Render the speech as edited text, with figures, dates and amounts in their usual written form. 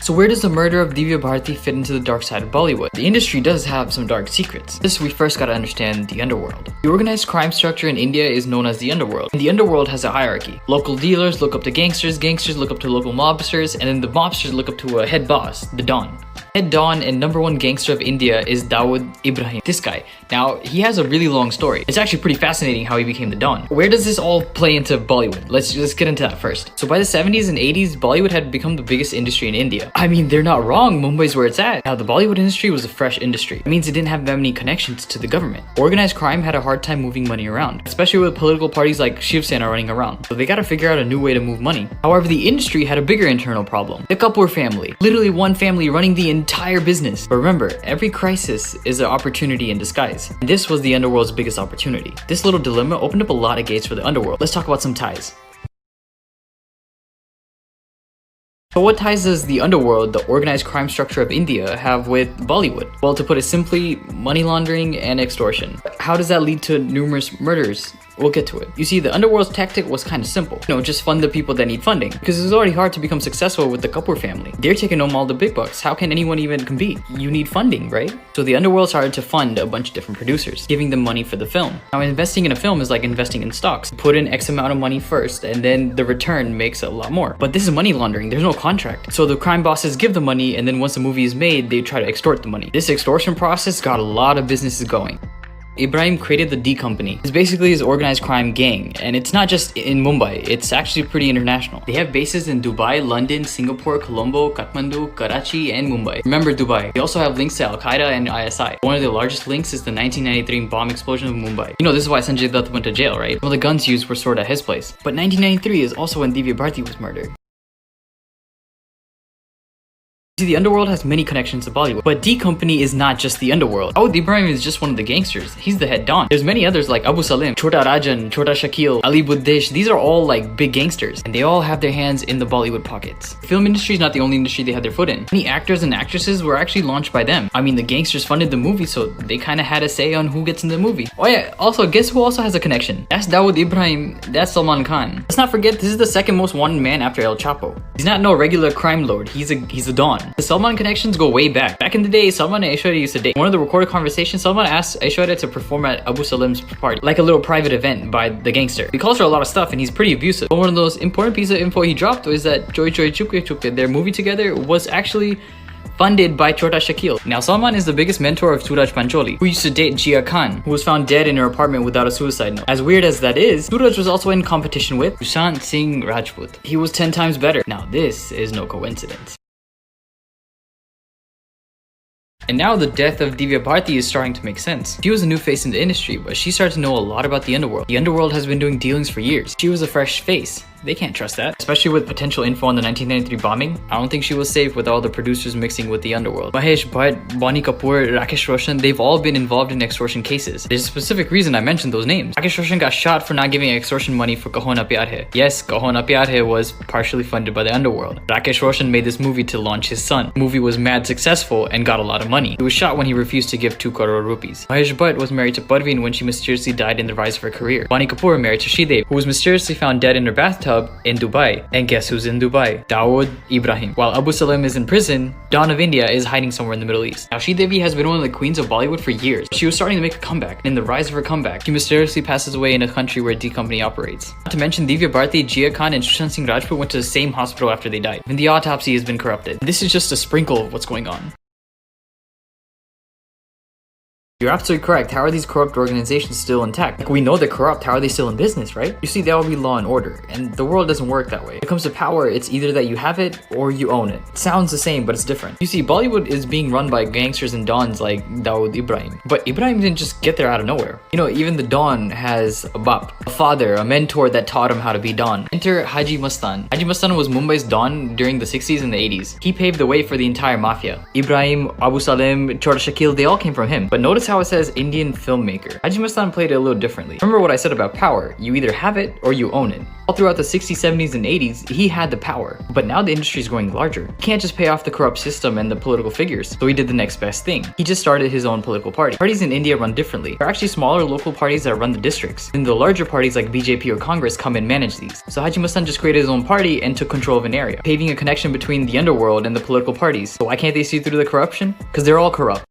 So where does the murder of Divya Bharti fit into the dark side of Bollywood? The industry does have some dark secrets. This we first gotta understand the underworld. The organized crime structure in India is known as the underworld. And the underworld has a hierarchy. Local dealers look up to gangsters, gangsters look up to local mobsters, and then the mobsters look up to a head boss, the Don. Head Don and #1 gangster of India is Dawood Ibrahim. This guy. Now, he has a really long story. It's actually pretty fascinating how he became the Don. Where does this all play into Bollywood? Let's get into that first. So by the 70s and 80s, Bollywood had become the biggest industry in India. I mean, they're not wrong. Mumbai's where it's at. Now, the Bollywood industry was a fresh industry. It means it didn't have that many connections to the government. Organized crime had a hard time moving money around, especially with political parties like Shiv Sena running around. So they gotta figure out a new way to move money. However, the industry had a bigger internal problem. The Kapoor family. Literally one family running the entire business. But remember, every crisis is an opportunity in disguise. And this was the underworld's biggest opportunity. This little dilemma opened up a lot of gates for the underworld. Let's talk about some ties. So what ties does the underworld, the organized crime structure of India, have with Bollywood? Well, to put it simply, money laundering and extortion. How does that lead to numerous murders? We'll get to it. You see, the underworld's tactic was kind of simple. Just fund the people that need funding. Because it's already hard to become successful with the Kapoor family. They're taking home all the big bucks. How can anyone even compete? You need funding, right? So the underworld started to fund a bunch of different producers, giving them money for the film. Now, investing in a film is like investing in stocks. Put in X amount of money first, and then the return makes a lot more. But this is money laundering. There's no contract. So the crime bosses give the money, and then once the movie is made, they try to extort the money. This extortion process got a lot of businesses going. Ibrahim created the D Company. It's basically his organized crime gang, and it's not just in Mumbai, it's actually pretty international. They have bases in Dubai, London, Singapore, Colombo, Kathmandu, Karachi, and Mumbai. Remember Dubai. They also have links to Al-Qaeda and ISI. One of the largest links is the 1993 bomb explosion of Mumbai. This is why Sanjay Dutt went to jail, right? Well, the guns used were stored at his place. But 1993 is also when Divya Bharti was murdered. See, the underworld has many connections to Bollywood, but D Company is not just the underworld. Dawood Ibrahim is just one of the gangsters. He's the head Don. There's many others like Abu Salim, Chota Rajan, Chota Shakil, Ali Buddesh. These are all like big gangsters, and they all have their hands in the Bollywood pockets. The film industry is not the only industry they had their foot in. Many actors and actresses were actually launched by them. I mean, the gangsters funded the movie, so they kind of had a say on who gets in the movie. Oh yeah, also, guess who also has a connection? That's Dawood Ibrahim, that's Salman Khan. Let's not forget, this is the second most wanted man after El Chapo. He's not no regular crime lord, he's a Don. The Salman connections go way back. Back in the day, Salman and Aishwarya used to date. One of the recorded conversations, Salman asked Aishwarya to perform at Abu Salim's party, like a little private event by the gangster. He calls her a lot of stuff and he's pretty abusive. But one of those important pieces of info he dropped was that Joy Joy Chupke Chupke, their movie together, was actually funded by Chota Shakil. Now, Salman is the biggest mentor of Suraj Pancholi, who used to date Jia Khan, who was found dead in her apartment without a suicide note. As weird as that is, Suraj was also in competition with Sushant Singh Rajput. He was 10 times better. Now, this is no coincidence. And now the death of Divya Bharti is starting to make sense. She was a new face in the industry, but she started to know a lot about the underworld. The underworld has been doing dealings for years. She was a fresh face. They can't trust that, especially with potential info on the 1993 bombing. I don't think she was safe with all the producers mixing with the underworld. Mahesh Bhatt, Bonnie Kapoor, Rakesh Roshan, they've all been involved in extortion cases. There's a specific reason I mentioned those names. Rakesh Roshan got shot for not giving extortion money for Kaho Na Pyar Hai. Yes, Kaho Na Pyar Hai was partially funded by the underworld. Rakesh Roshan made this movie to launch his son. The movie was mad successful and got a lot of money. He was shot when he refused to give 2 crore rupees. Mahesh Bhatt was married to Parveen when she mysteriously died in the rise of her career. Bonnie Kapoor married to Shridev, who was mysteriously found dead in her bathtub in Dubai. And guess who's in Dubai? Dawood Ibrahim. While Abu Salim is in prison, Don of India is hiding somewhere in the Middle East. Now, Sridevi has been one of the queens of Bollywood for years. She was starting to make a comeback. In the rise of her comeback, she mysteriously passes away in a country where D Company operates. Not to mention, Divya Bharti, Jia Khan, and Sushant Singh Rajput went to the same hospital after they died. And the autopsy has been corrupted. This is just a sprinkle of what's going on. You're absolutely correct. How are these corrupt organizations still intact? Like, we know they're corrupt. How are they still in business, right? You see, there will be law and order, and the world doesn't work that way. When it comes to power, it's either that you have it or you own it. It sounds the same, but it's different. You see, Bollywood is being run by gangsters and dons like Dawood Ibrahim. But Ibrahim didn't just get there out of nowhere. Even the don has a bap, a father, a mentor that taught him how to be don. Enter Haji Mastan. Haji Mastan was Mumbai's don during the 60s and the 80s. He paved the way for the entire mafia. Ibrahim, Abu Salim, Chota Shakil, they all came from him. But notice how it says Indian filmmaker. Haji Mastan played it a little differently. Remember what I said about power, you either have it or you own it. All throughout the 60s, 70s, and 80s, he had the power. But now the industry is growing larger. He can't just pay off the corrupt system and the political figures, so he did the next best thing. He just started his own political party. Parties in India run differently. There are actually smaller local parties that run the districts, and the larger parties like BJP or Congress come and manage these. So Haji Mastan just created his own party and took control of an area, paving a connection between the underworld and the political parties. So why can't they see through the corruption? Because they're all corrupt.